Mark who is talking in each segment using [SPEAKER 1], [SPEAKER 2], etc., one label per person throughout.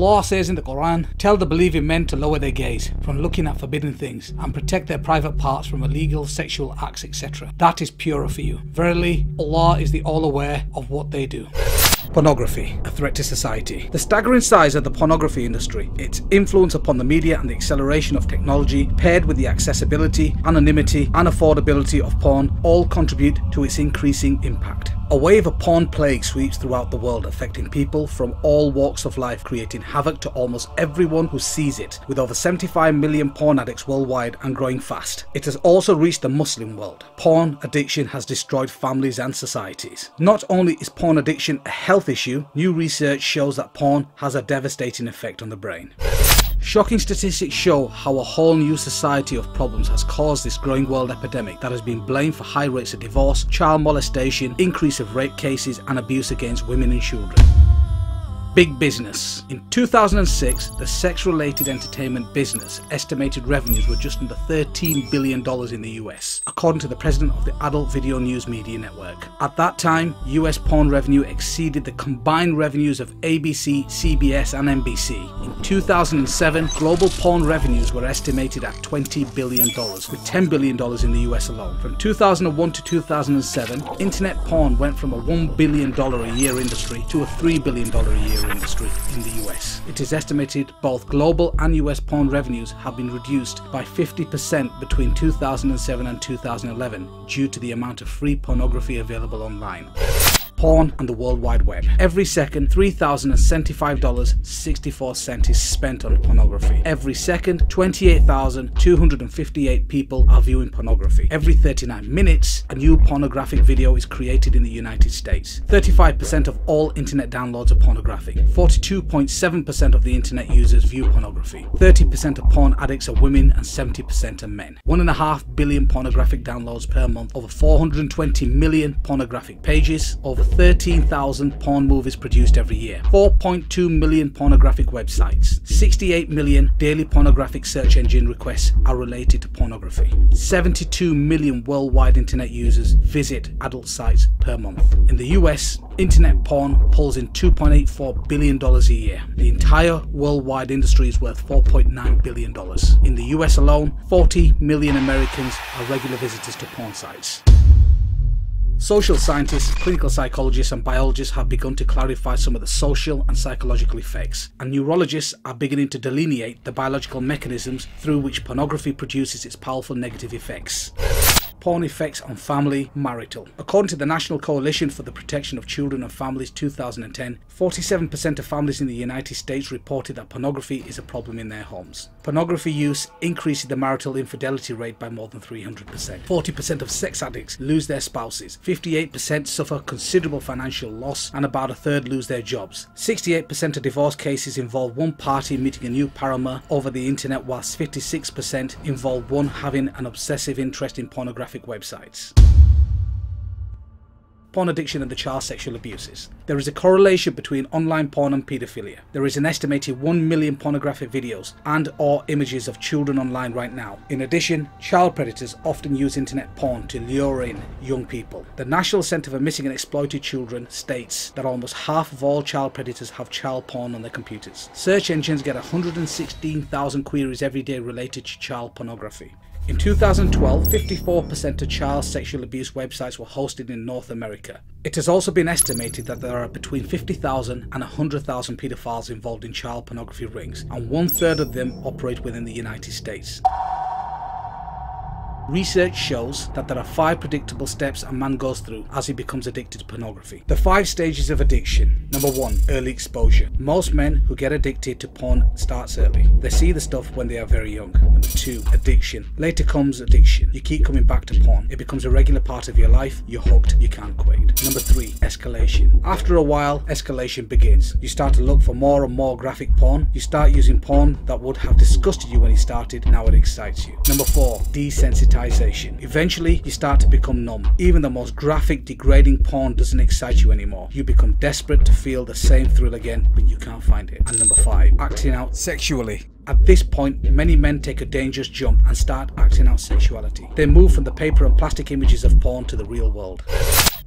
[SPEAKER 1] Allah says in the Quran, "Tell the believing men to lower their gaze from looking at forbidden things and protect their private parts from illegal sexual acts, etc. That is purer for you. Verily, Allah is the all-aware of what they do." Pornography, a threat to society. The staggering size of the pornography industry, its influence upon the media and the acceleration of technology, paired with the accessibility, anonymity and affordability of porn, all contribute to its increasing impact. A wave of porn plague sweeps throughout the world, affecting people from all walks of life, creating havoc to almost everyone who sees it, with over 75 million porn addicts worldwide and growing fast. It has also reached the Muslim world. Porn addiction has destroyed families and societies. Not only is porn addiction a health issue, new research shows that porn has a devastating effect on the brain. Shocking statistics show how a whole new society of problems has caused this growing world epidemic that has been blamed for high rates of divorce, child molestation, increase of rape cases and abuse against women and children. Big business. In 2006, the sex-related entertainment business estimated revenues were just under $13 billion in the US, according to the president of the Adult Video News Media Network. At that time, US porn revenue exceeded the combined revenues of ABC, CBS and NBC. In 2007, global porn revenues were estimated at $20 billion, with $10 billion in the US alone. From 2001 to 2007, internet porn went from a $1 billion a year industry to a $3 billion a year industry in the US. It is estimated both global and US porn revenues have been reduced by 50% between 2007 and 2011 due to the amount of free pornography available online. Porn and the World Wide Web. Every second, $3,075.64 is spent on pornography. Every second, 28,258 people are viewing pornography. Every 39 minutes, a new pornographic video is created in the United States. 35% of all internet downloads are pornographic. 42.7% of the internet users view pornography. 30% of porn addicts are women and 70% are men. 1.5 billion pornographic downloads per month. Over 420 million pornographic pages. Over 13,000 porn movies produced every year, 4.2 million pornographic websites, 68 million daily pornographic search engine requests are related to pornography, 72 million worldwide internet users visit adult sites per month. In the US, internet porn pulls in $2.84 billion a year. The entire worldwide industry is worth $4.9 billion. In the US alone, 40 million Americans are regular visitors to porn sites. Social scientists, clinical psychologists and biologists have begun to clarify some of the social and psychological effects, and neurologists are beginning to delineate the biological mechanisms through which pornography produces its powerful negative effects. Porn effects on family, marital. According to the National Coalition for the Protection of Children and Families 2010, 47% of families in the United States reported that pornography is a problem in their homes. Pornography use increases the marital infidelity rate by more than 300%. 40% of sex addicts lose their spouses. 58% suffer considerable financial loss, and about a third lose their jobs. 68% of divorce cases involve one party meeting a new paramour over the internet, whilst 56% involve one having an obsessive interest in pornographic websites. Porn addiction and the child sexual abuses. There is a correlation between online porn and paedophilia. There is an estimated 1 million pornographic videos and or images of children online right now. In addition, child predators often use internet porn to lure in young people. The National Centre for Missing and Exploited Children states that almost half of all child predators have child porn on their computers. Search engines get 116,000 queries every day related to child pornography. In 2012, 54% of child sexual abuse websites were hosted in North America. It has also been estimated that there are between 50,000 and 100,000 paedophiles involved in child pornography rings, and 1/3 of them operate within the United States. Research shows that there are 5 predictable steps a man goes through as he becomes addicted to pornography. The 5 stages of addiction. Number 1, early exposure. Most men who get addicted to porn starts early. They see the stuff when they are very young. Number 2, addiction. Later comes addiction. You keep coming back to porn. It becomes a regular part of your life. You're hooked. You can't quit. Number 3, escalation. After a while, escalation begins. You start to look for more and more graphic porn. You start using porn that would have disgusted you when you started. Now it excites you. Number 4, desensitization. Eventually, you start to become numb. Even the most graphic, degrading porn doesn't excite you anymore. You become desperate to feel the same thrill again, but you can't find it. And number 5, acting out sexually. At this point, many men take a dangerous jump and start acting out sexuality. They move from the paper and plastic images of porn to the real world.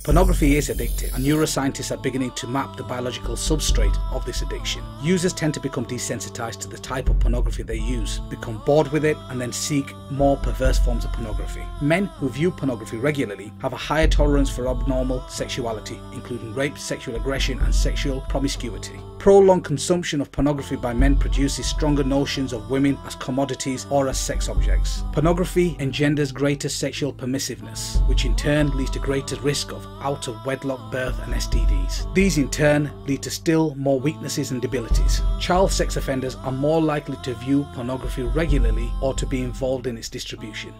[SPEAKER 1] Pornography is addictive, and neuroscientists are beginning to map the biological substrate of this addiction. Users tend to become desensitized to the type of pornography they use, become bored with it, and then seek more perverse forms of pornography. Men who view pornography regularly have a higher tolerance for abnormal sexuality, including rape, sexual aggression, and sexual promiscuity. Prolonged consumption of pornography by men produces stronger notions of women as commodities or as sex objects. Pornography engenders greater sexual permissiveness, which in turn leads to greater risk of out-of-wedlock birth and STDs. These in turn lead to still more weaknesses and debilities. Child sex offenders are more likely to view pornography regularly or to be involved in its distribution.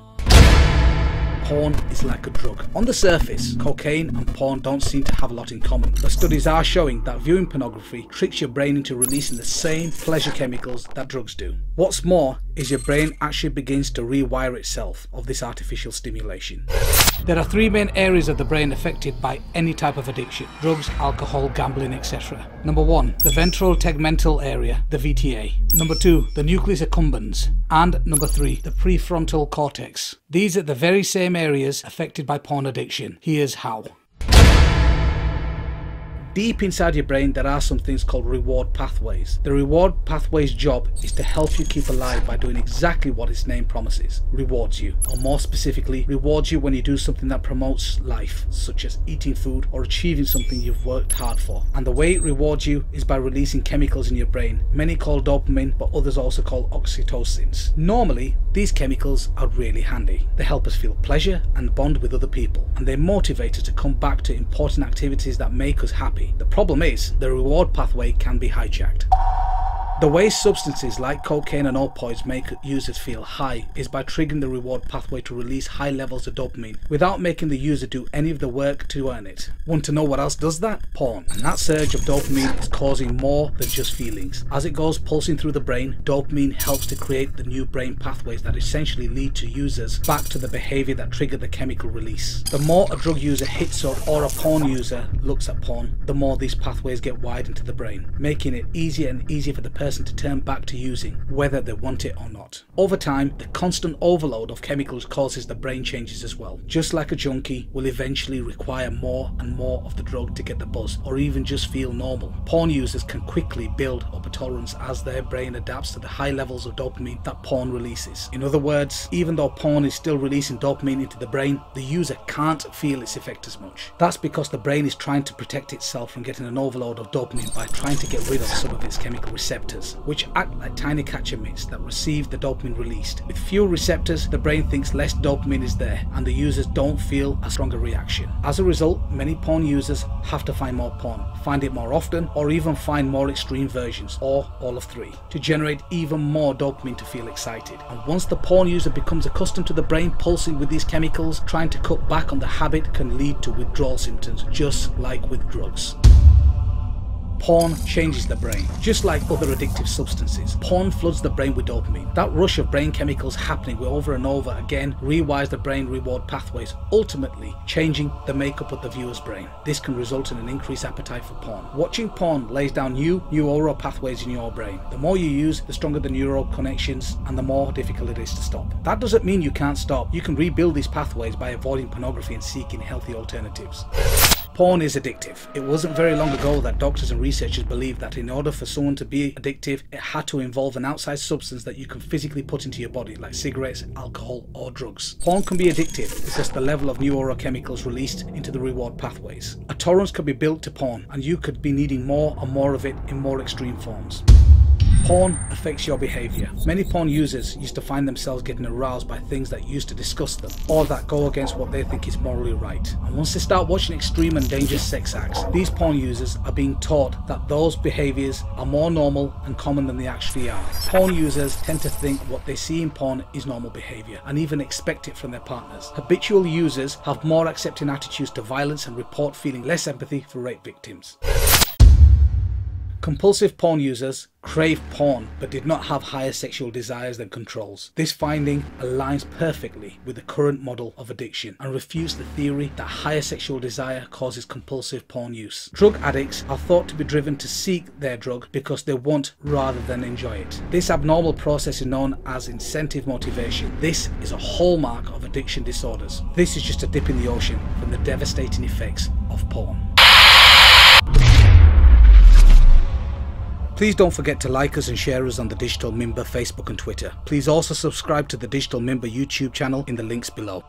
[SPEAKER 1] Porn is like a drug. On the surface, cocaine and porn don't seem to have a lot in common, but studies are showing that viewing pornography tricks your brain into releasing the same pleasure chemicals that drugs do. What's more is your brain actually begins to rewire itself of this artificial stimulation. There are three main areas of the brain affected by any type of addiction: drugs, alcohol, gambling, etc. Number 1, the ventral tegmental area, the VTA. Number 2, the nucleus accumbens. And number 3, the prefrontal cortex. These are the very same areas affected by porn addiction. Here's how. Deep inside your brain there are some things called reward pathways. The reward pathway's job is to help you keep alive by doing exactly what its name promises: rewards you, or more specifically, rewards you when you do something that promotes life, such as eating food or achieving something you've worked hard for. And the way it rewards you is by releasing chemicals in your brain, many called dopamine, but others also called oxytocins. Normally, these chemicals are really handy. They help us feel pleasure and bond with other people, and they motivate us to come back to important activities that make us happy. The problem is, the reward pathway can be hijacked. The way substances like cocaine and opioids make users feel high is by triggering the reward pathway to release high levels of dopamine without making the user do any of the work to earn it. Want to know what else does that? Porn. And that surge of dopamine is causing more than just feelings. As it goes pulsing through the brain, dopamine helps to create the new brain pathways that essentially lead to users back to the behavior that triggered the chemical release. The more a drug user hits up or a porn user looks at porn, the more these pathways get wired into the brain, making it easier and easier for the person to turn back to using, whether they want it or not. Over time, the constant overload of chemicals causes the brain changes as well. Just like a junkie will eventually require more and more of the drug to get the buzz, or even just feel normal. Porn users can quickly build up a tolerance as their brain adapts to the high levels of dopamine that porn releases. In other words, even though porn is still releasing dopamine into the brain, the user can't feel its effect as much. That's because the brain is trying to protect itself from getting an overload of dopamine by trying to get rid of some of its chemical receptors, which act like tiny catcher mitts that receive the dopamine released. With fewer receptors, the brain thinks less dopamine is there, and the users don't feel a stronger reaction. As a result, many porn users have to find more porn, find it more often, or even find more extreme versions, or all of three, to generate even more dopamine to feel excited. And once the porn user becomes accustomed to the brain pulsing with these chemicals, trying to cut back on the habit can lead to withdrawal symptoms, just like with drugs. Porn changes the brain. Just like other addictive substances, porn floods the brain with dopamine. That rush of brain chemicals happening over and over again rewires the brain reward pathways, ultimately changing the makeup of the viewer's brain. This can result in an increased appetite for porn. Watching porn lays down new neural pathways in your brain. The more you use, the stronger the neural connections and the more difficult it is to stop. That doesn't mean you can't stop. You can rebuild these pathways by avoiding pornography and seeking healthy alternatives. Porn is addictive. It wasn't very long ago that doctors and researchers believed that in order for someone to be addictive, it had to involve an outside substance that you can physically put into your body, like cigarettes, alcohol, or drugs. Porn can be addictive because the level of neurochemicals released into the reward pathways. A tolerance can be built to porn, and you could be needing more and more of it in more extreme forms. Porn affects your behaviour. Many porn users used to find themselves getting aroused by things that used to disgust them, or that go against what they think is morally right. And once they start watching extreme and dangerous sex acts, these porn users are being taught that those behaviours are more normal and common than they actually are. Porn users tend to think what they see in porn is normal behaviour, and even expect it from their partners. Habitual users have more accepting attitudes to violence and report feeling less empathy for rape victims. Compulsive porn users crave porn but did not have higher sexual desires than controls. This finding aligns perfectly with the current model of addiction and refutes the theory that higher sexual desire causes compulsive porn use. Drug addicts are thought to be driven to seek their drug because they want rather than enjoy it. This abnormal process is known as incentive motivation. This is a hallmark of addiction disorders. This is just a dip in the ocean from the devastating effects of porn. Please don't forget to like us and share us on the Digital Mimba Facebook and Twitter. Please also subscribe to the Digital Mimba YouTube channel in the links below.